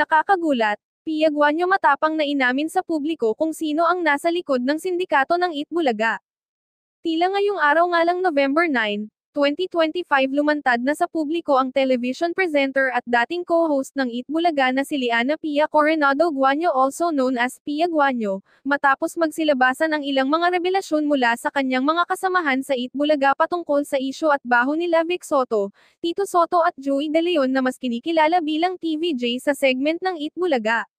Nakakagulat, Pia Guanyo matapang na inamin sa publiko kung sino ang nasa likod ng sindikato ng Itbulaga. Tila ngayong araw nga lang November 9, 2025 lumantad na sa publiko ang television presenter at dating co-host ng Itbulaga na si Liana Pia Coronado Guanyo also known as Pia Guanyo, matapos magsilabasan ang ilang mga revelasyon mula sa kanyang mga kasamahan sa Itbulaga patungkol sa isyu at baho nila Vic Soto, Tito Soto at Joey De Leon na mas kinikilala bilang TVJ sa segment ng Itbulaga.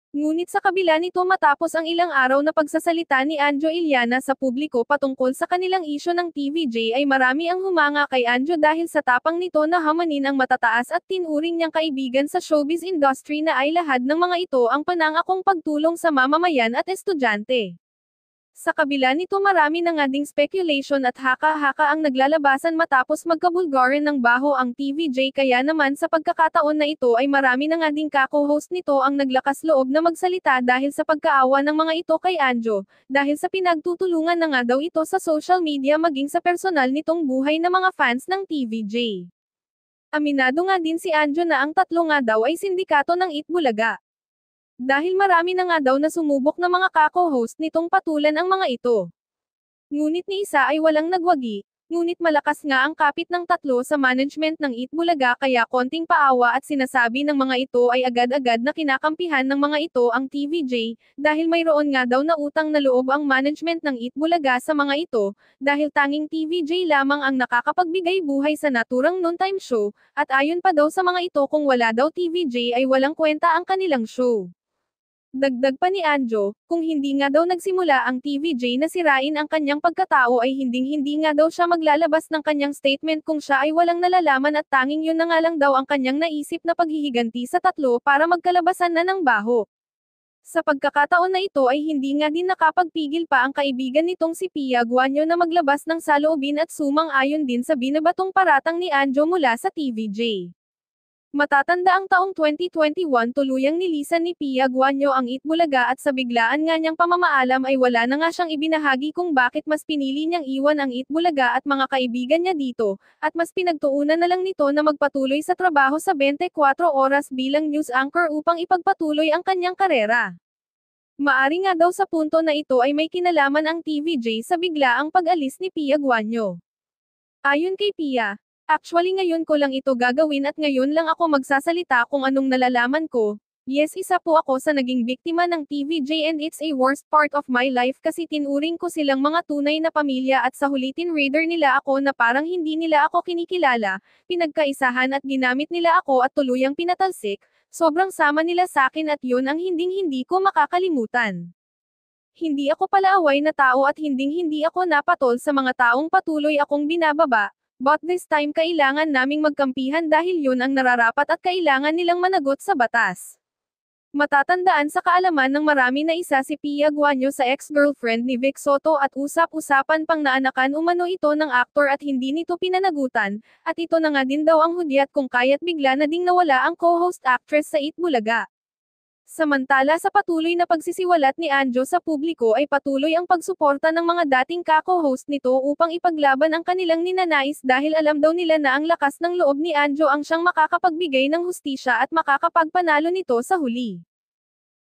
Ngunit sa kabila nito matapos ang ilang araw na pagsasalita ni Anjo Iliana sa publiko patungkol sa kanilang isyu ng TVJ ay marami ang humanga kay Anjo dahil sa tapang nito na hamanin ang matataas at tinuring niyang kaibigan sa showbiz industry na ay lahad ng mga ito ang panangakong pagtulong sa mamamayan at estudyante. Sa kabila nito marami na nga ding speculation at haka-haka ang naglalabasan matapos magkabulgaran ng baho ang TVJ kaya naman sa pagkakataon na ito ay marami na nga ding ka-co-host nito ang naglakas loob na magsalita dahil sa pagkaawa ng mga ito kay Anjo, dahil sa pinagtutulungan na nga daw ito sa social media maging sa personal nitong buhay na mga fans ng TVJ. Aminado nga din si Anjo na ang tatlo nga daw ay sindikato ng Itbulaga. Dahil marami na nga daw na sumubok na mga ka-co-host nitong patulan ang mga ito. Ngunit ni isa ay walang nagwagi, ngunit malakas nga ang kapit ng tatlo sa management ng Itbulaga kaya konting paawa at sinasabi ng mga ito ay agad-agad na kinakampihan ng mga ito ang TVJ, dahil mayroon nga daw na utang na loob ang management ng Itbulaga sa mga ito, dahil tanging TVJ lamang ang nakakapagbigay buhay sa naturang noontime show, at ayon pa daw sa mga ito kung wala daw TVJ ay walang kwenta ang kanilang show. Dagdag pa ni Anjo, kung hindi nga daw nagsimula ang TVJ na sirain ang kanyang pagkatao ay hinding-hindi nga daw siya maglalabas ng kanyang statement kung siya ay walang nalalaman at tanging yun na nga lang daw ang kanyang naisip na paghihiganti sa tatlo para magkalabasan na ng baho. Sa pagkakataon na ito ay hindi nga din nakapagpigil pa ang kaibigan nitong si Pia Guanyo na maglabas ng saloobin at sumang-ayon din sa binabatong paratang ni Anjo mula sa TVJ. Matatanda ang taong 2021 tuluyang nilisan ni Pia Guanyo ang Itbulaga at sa biglaan nga niyang pamamaalam ay wala na nga siyang ibinahagi kung bakit mas pinili niyang iwan ang Itbulaga at mga kaibigan niya dito, at mas pinagtuunan na lang nito na magpatuloy sa trabaho sa 24 oras bilang news anchor upang ipagpatuloy ang kanyang karera. Maari nga daw sa punto na ito ay may kinalaman ang TVJ sa biglaang pag-alis ni Pia Guanyo. Ayon kay Pia, actually ngayon ko lang ito gagawin at ngayon lang ako magsasalita kung anong nalalaman ko. Yes, isa po ako sa naging biktima ng TVJ and it's a worst part of my life kasi tinuring ko silang mga tunay na pamilya at sa huli tinrader nila ako na parang hindi nila ako kinikilala, pinagkaisahan at ginamit nila ako at tuluyang pinatalsik, sobrang sama nila sa akin at yun ang hinding-hindi ko makakalimutan. Hindi ako palaaway na tao at hinding-hindi ako napatol sa mga taong patuloy akong binababa. But this time kailangan naming magkampihan dahil yun ang nararapat at kailangan nilang managot sa batas. Matatandaan sa kaalaman ng marami na isa si Pia Guanyo sa ex-girlfriend ni Vic Soto at usap-usapan pang naanakan umano ito ng aktor at hindi nito pinanagutan, at ito na nga din daw ang hudyat kung kaya't bigla na ding nawala ang co-host actress sa Itbulaga. Samantala sa patuloy na pagsisiwalat ni Anjo sa publiko ay patuloy ang pagsuporta ng mga dating ka-co-host nito upang ipaglaban ang kanilang ninanais dahil alam daw nila na ang lakas ng loob ni Anjo ang siyang makakapagbigay ng hustisya at makakapagpanalo nito sa huli.